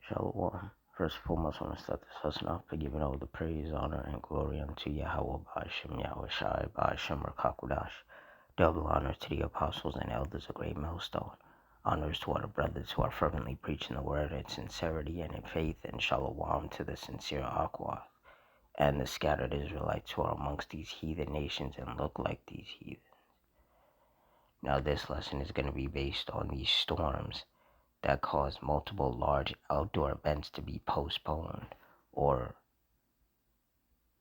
Shalom. First and foremost, I want to start this lesson off by giving all the praise, honor, and glory unto Yahweh Ba'ashem Yahweh Shai Ba'ashem Rakakudash. Double honor to the apostles and elders of Great Millstone. Honors to all the brothers who are fervently preaching the word in sincerity and in faith, and shalom to the sincere Aqua and the scattered Israelites who are amongst these heathen nations and look like these heathens. Now this lesson is going to be based on these storms that caused multiple large outdoor events to be postponed or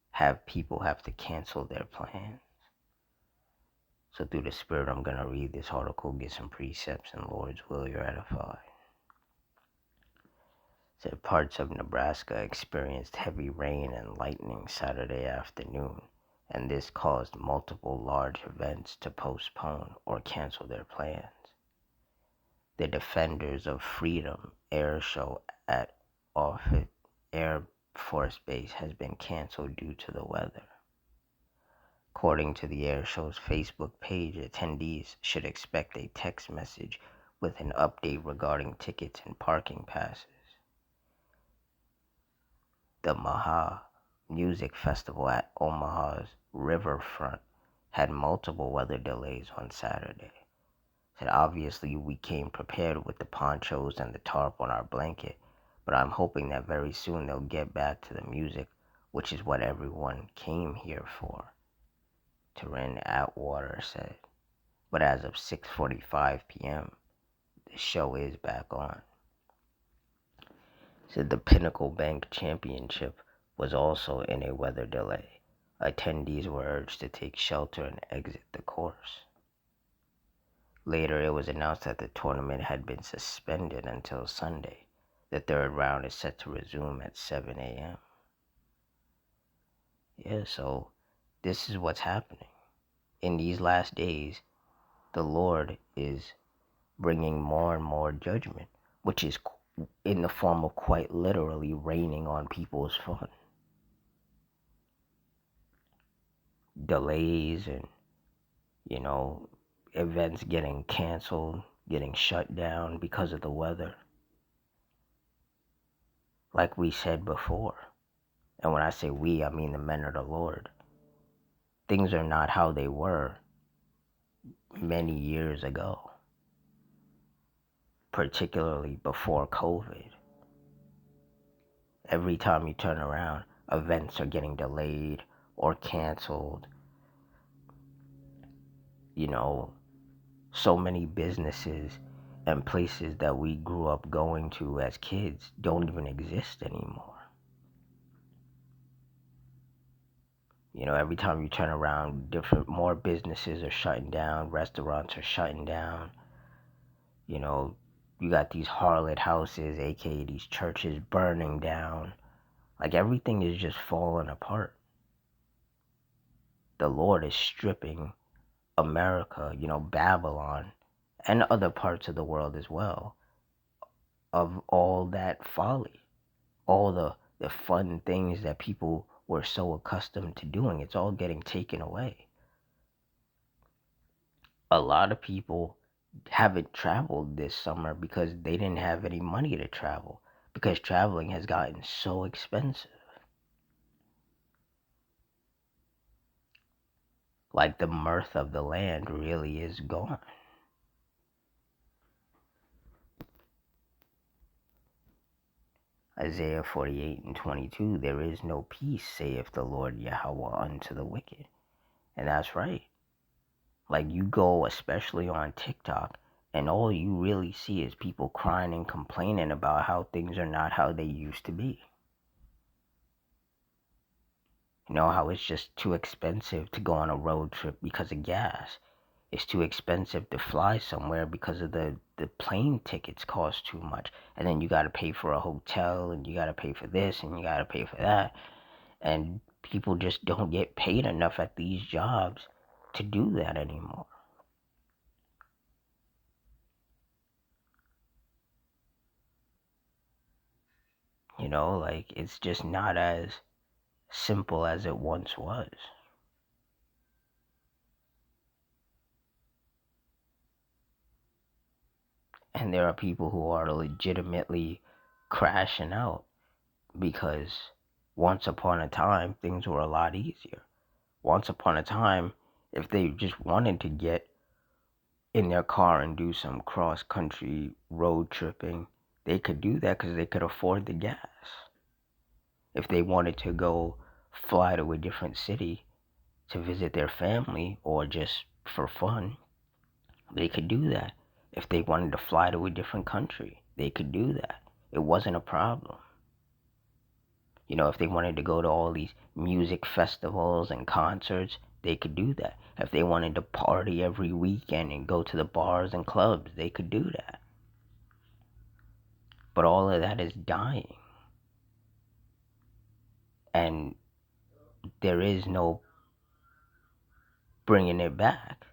have people have to cancel their plans. So through the Spirit, I'm going to read this article, get some precepts, and Lord's will, you're edified. Said parts of Nebraska experienced heavy rain and lightning Saturday afternoon, and this caused multiple large events to postpone or cancel their plans. The Defenders of Freedom air show at Offutt Air Force Base has been canceled due to the weather. According to the air show's Facebook page, attendees should expect a text message with an update regarding tickets and parking passes. The Maha Music Festival at Omaha's riverfront had multiple weather delays on Saturday. Said obviously we came prepared with the ponchos and the tarp on our blanket, but I'm hoping that very soon they'll get back to the music, which is what everyone came here for, Terran Atwater said. But as of 6:45 p.m., the show is back on. Said the Pinnacle Bank Championship was also in a weather delay. Attendees were urged to take shelter and exit the course. Later, it was announced that the tournament had been suspended until Sunday. The third round is set to resume at 7 a.m. Yeah, so this is what's happening. In these last days, the Lord is bringing more and more judgment, which is in the form of quite literally raining on people's fun. Delays and, events getting canceled, getting shut down because of the weather. Like we said before, and when I say we, I mean the men of the Lord, things are not how they were many years ago, particularly before COVID. Every time you turn around, events are getting delayed or canceled. So many businesses and places that we grew up going to as kids don't even exist anymore. Every time you turn around, more businesses are shutting down, restaurants are shutting down. You got these harlot houses, aka these churches, burning down. Like everything is just falling apart. The Lord is stripping America, Babylon, and other parts of the world as well, of all that folly, all the fun things that people were so accustomed to doing. It's all getting taken away. A lot of people haven't traveled this summer because they didn't have any money to travel, because traveling has gotten so expensive. Like the mirth of the land really is gone. Isaiah 48:22, there is no peace, saith the Lord Yahweh, unto the wicked. And that's right. Like you go, especially on TikTok, and all you really see is people crying and complaining about how things are not how they used to be. How it's just too expensive to go on a road trip because of gas. It's too expensive to fly somewhere because of the plane tickets cost too much. And then you got to pay for a hotel, and you got to pay for this, and you got to pay for that. And people just don't get paid enough at these jobs to do that anymore. Like it's just not as simple as it once was. And there are people who are legitimately crashing out because once upon a time things were a lot easier. Once upon a time, if they just wanted to get in their car and do some cross country road tripping, they could do that because they could afford the gas. If they wanted to go fly to a different city to visit their family or just for fun, they could do that. If they wanted to fly to a different country, they could do that. It wasn't a problem. If they wanted to go to all these music festivals and concerts, they could do that. If they wanted to party every weekend and go to the bars and clubs, they could do that. But all of that is dying. And there is no bringing it back.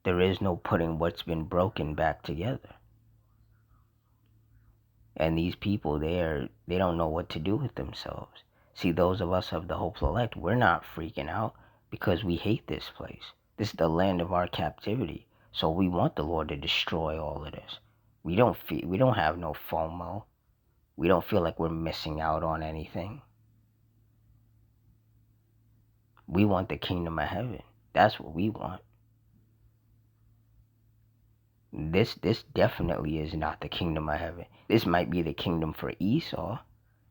There is no putting what's been broken back together. And these people, they don't know what to do with themselves. See, those of us of the hopeful elect, we're not freaking out because we hate this place. This is the land of our captivity. So we want the Lord to destroy all of this. We don't have no FOMO. We don't feel like we're missing out on anything. We want the kingdom of heaven. That's what we want. This definitely is not the kingdom of heaven. This might be the kingdom for Esau.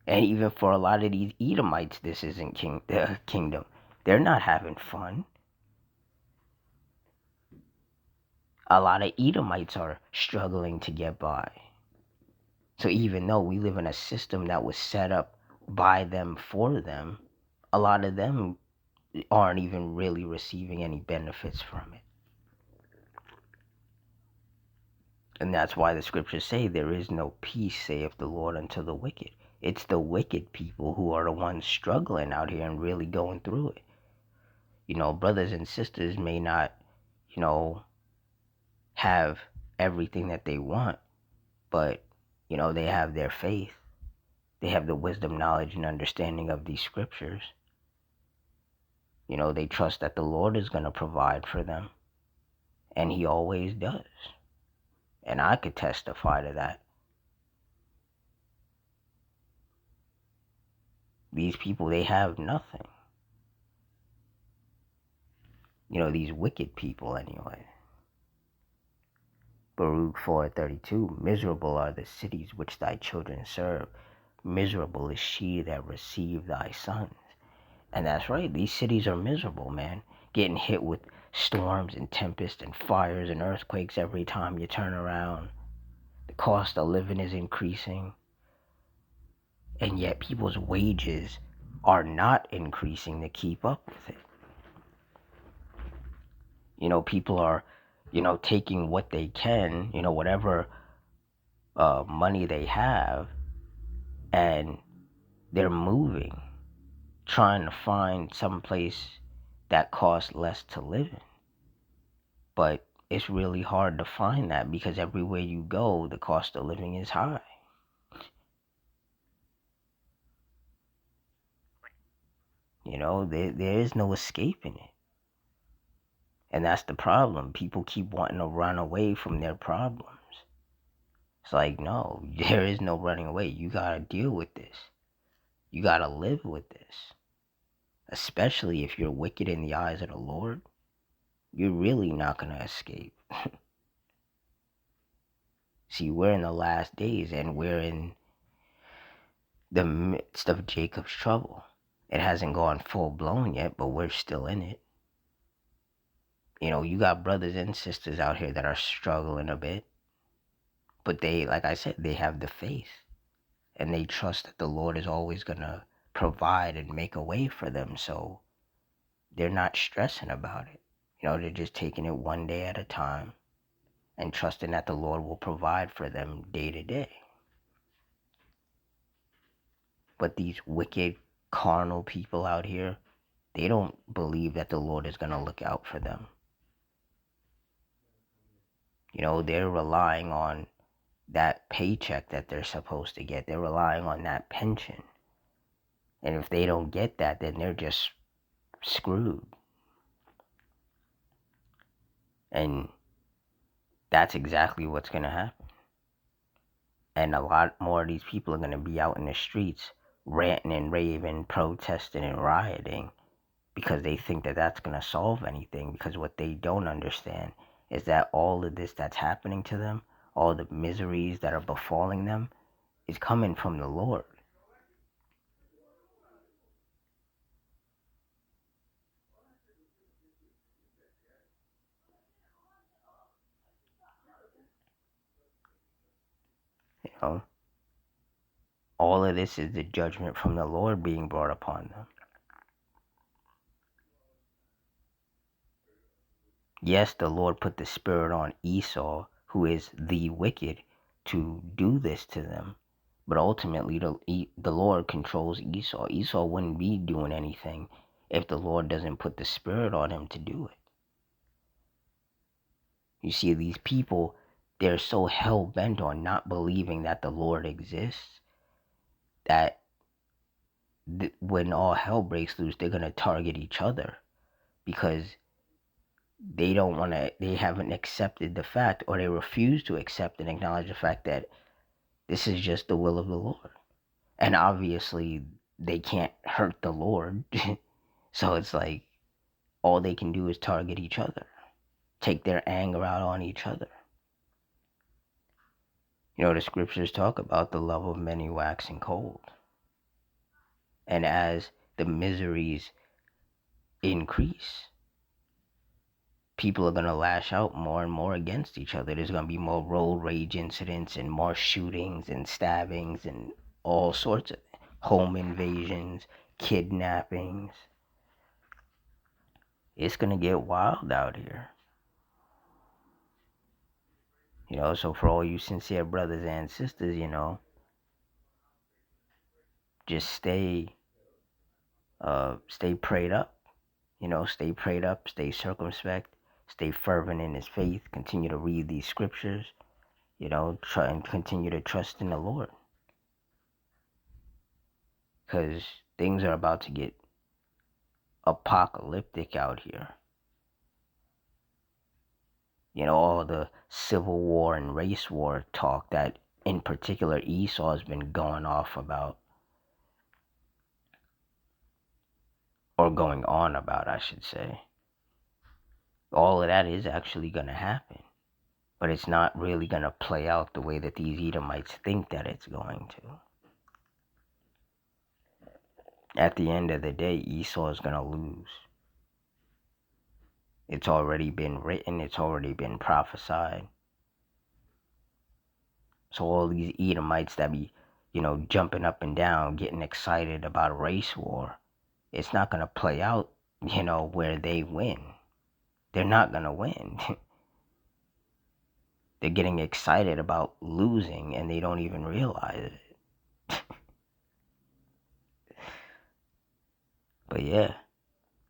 And even for a lot of these Edomites, this isn't the kingdom. They're not having fun. A lot of Edomites are struggling to get by. So even though we live in a system that was set up by them for them, a lot of them aren't even really receiving any benefits from it. And that's why the scriptures say there is no peace, saith the Lord, unto the wicked. It's the wicked people who are the ones struggling out here and really going through it. Brothers and sisters may not, have everything that they want, but, they have their faith. They have the wisdom, knowledge, and understanding of these scriptures. They trust that the Lord is going to provide for them, and He always does. And I could testify to that. These people, they have nothing. These wicked people anyway. Baruch 4:32, miserable are the cities which thy children serve. Miserable is she that received thy sons. And that's right, these cities are miserable, man. Getting hit with storms and tempests and fires and earthquakes every time you turn around. The cost of living is increasing. And yet people's wages are not increasing to keep up with it. People are, taking what they can, whatever money they have, and they're moving, trying to find some place that costs less to live in. But it's really hard to find that because everywhere you go, the cost of living is high. There is no escaping it. And that's the problem. People keep wanting to run away from their problems. It's like, no, there is no running away. You got to deal with this. You got to live with this. Especially if you're wicked in the eyes of the Lord, you're really not going to escape. See, we're in the last days and we're in the midst of Jacob's trouble. It hasn't gone full blown yet, but we're still in it. You got brothers and sisters out here that are struggling a bit. But they, like I said, they have the faith. And they trust that the Lord is always going to provide and make a way for them. So they're not stressing about it. They're just taking it one day at a time and trusting that the Lord will provide for them day to day. But these wicked, carnal people out here, they don't believe that the Lord is going to look out for them. They're relying on that paycheck that they're supposed to get. They're relying on that pension. And if they don't get that, then they're just screwed. And that's exactly what's going to happen. And a lot more of these people are going to be out in the streets ranting and raving, protesting and rioting because they think that that's going to solve anything. Because what they don't understand is that all of this that's happening to them, all the miseries that are befalling them, is coming from the Lord. You know, all of this is the judgment from the Lord being brought upon them. Yes, the Lord put the spirit on Esau, who is the wicked, to do this to them. But ultimately, the Lord controls Esau. Esau wouldn't be doing anything if the Lord doesn't put the spirit on him to do it. You see, these people, they're so hell-bent on not believing that the Lord exists that when all hell breaks loose, they're going to target each other because they haven't accepted the fact, or they refuse to accept and acknowledge the fact that this is just the will of the Lord. And obviously, they can't hurt the Lord. So it's like all they can do is target each other, take their anger out on each other. You know, the scriptures talk about the love of many waxing cold. And as the miseries increase, people are going to lash out more and more against each other. There's going to be more road rage incidents and more shootings and stabbings and all sorts of home invasions, kidnappings. It's going to get wild out here. You know, so for all you sincere brothers and sisters, you know, just stay prayed up. You know, stay prayed up, stay circumspect, stay fervent in his faith, continue to read these scriptures, you know, try and continue to trust in the Lord. Because things are about to get apocalyptic out here. You know, all the civil war and race war talk that in particular Esau has been going off about, or going on about, I should say. All of that is actually going to happen, but it's not really going to play out the way that these Edomites think that it's going to. At the end of the day, Esau is going to lose. It's already been written, it's already been prophesied. So all these Edomites that be, you know, jumping up and down, getting excited about a race war, it's not going to play out, you know, where they win. They're not going to win. They're getting excited about losing and they don't even realize it. But yeah,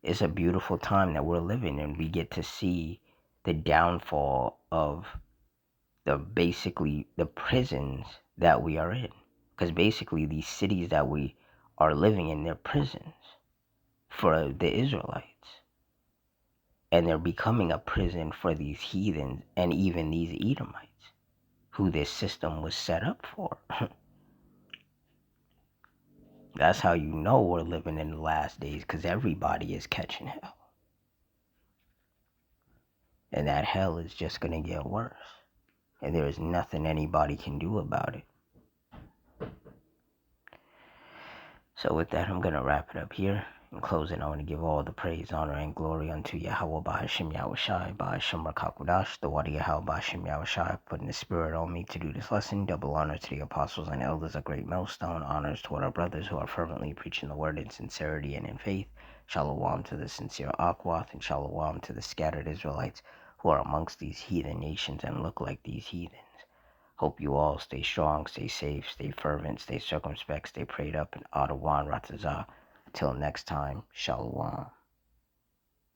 it's a beautiful time that we're living in. We get to see the downfall of basically the prisons that we are in. Because basically these cities that we are living in, they're prisons for the Israelites. And they're becoming a prison for these heathens and even these Edomites, who this system was set up for. That's how you know we're living in the last days, because everybody is catching hell. And that hell is just going to get worse. And there is nothing anybody can do about it. So with that, I'm going to wrap it up here. In closing, I want to give all the praise, honor, and glory unto Yahweh Bahashim Yahushai, Bahashim Rakakudash, the Wadi Yahweh Bahashim Yahushai, putting the spirit on me to do this lesson. Double honor to the apostles and elders, a great millstone. Honors toward our brothers who are fervently preaching the word in sincerity and in faith. Shalom to the sincere Akwath, and shalom to the scattered Israelites who are amongst these heathen nations and look like these heathens. Hope you all stay strong, stay safe, stay fervent, stay circumspect, stay prayed up, and Adawan Ratazah. Until next time, Shalom.